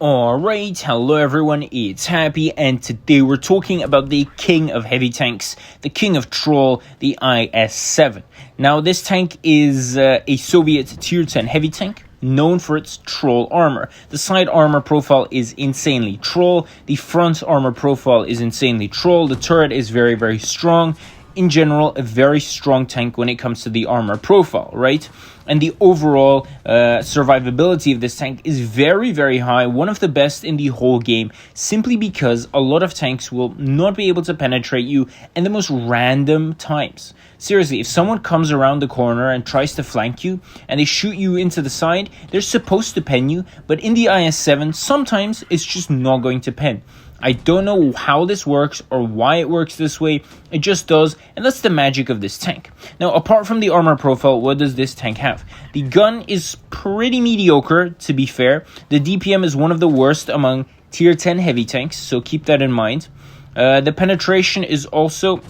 Alright, hello everyone, it's Happy, and today we're talking about the king of heavy tanks, the king of troll, the IS-7. Now this tank is a Soviet tier 10 heavy tank, known for its troll armor. The side armor profile is insanely troll, the front armor profile is insanely troll, the turret is very, very strong. In general, a very strong tank when it comes to the armor profile, right? And the overall survivability of this tank is very, very high, one of the best in the whole game, simply because a lot of tanks will not be able to penetrate you in the most random times. Seriously, if someone comes around the corner and tries to flank you, and they shoot you into the side, they're supposed to pen you, but in the IS-7, sometimes it's just not going to pen. I don't know how this works or why it works this way, it just does, and that's the magic of this tank. Now, apart from the armor profile, what does this tank have? The gun is pretty mediocre, to be fair. The DPM is one of the worst among tier 10 heavy tanks, so keep that in mind. The penetration is also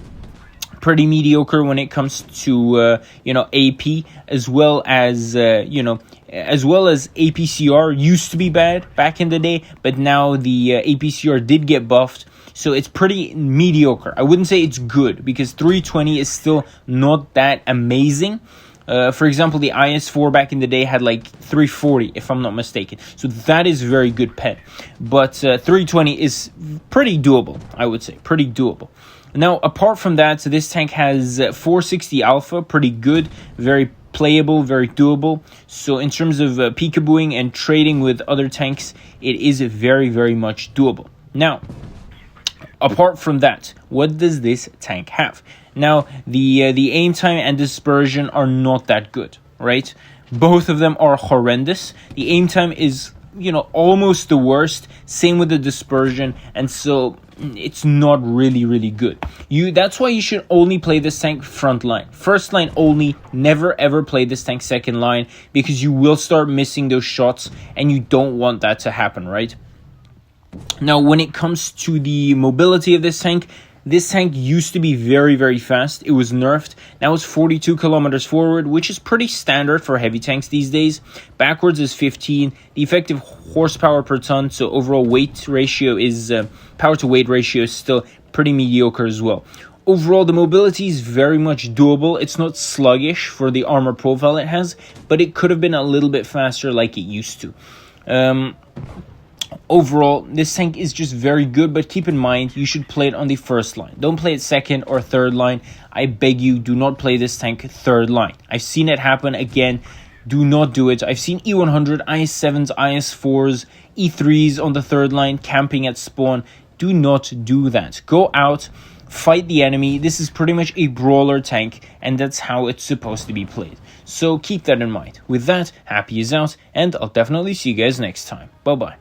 pretty mediocre when it comes to AP, as well as APCR used to be bad back in the day, but now the APCR did get buffed, so it's pretty mediocre. I wouldn't say it's good, because 320 is still not that amazing. For example, the IS-4 back in the day had like 340, if I'm not mistaken. So that is very good pen. But 320 is pretty doable, I would say. Pretty doable. Now, apart from that, so this tank has 460 alpha, pretty good, very playable, very doable. So in terms of peekabooing and trading with other tanks, it is very, very much doable. Now, apart from that, what does this tank have? Now, the aim time and dispersion are not that good, right? Both of them are horrendous. The aim time is, almost the worst. Same with the dispersion, and so it's not really good. That's why you should only play this tank front line. First line only, never ever play this tank second line, because you will start missing those shots, and you don't want that to happen, right? Now, when it comes to the mobility of this tank used to be very, very fast. It was nerfed. Now it's 42 kilometers forward, which is pretty standard for heavy tanks these days. Backwards is 15. The effective horsepower per ton, so overall weight ratio is, power to weight ratio is still pretty mediocre as well. Overall, the mobility is very much doable. It's not sluggish for the armor profile it has, but it could have been a little bit faster like it used to. Overall, this tank is just very good, but keep in mind, you should play it on the first line. Don't play it second or third line. I beg you, do not play this tank third line. I've seen it happen again. Do not do it. I've seen E100, IS-7s, IS-4s, E3s on the third line, camping at spawn. Do not do that. Go out, fight the enemy. This is pretty much a brawler tank, and that's how it's supposed to be played. So keep that in mind. With that, Happy is out, and I'll definitely see you guys next time. Bye-bye.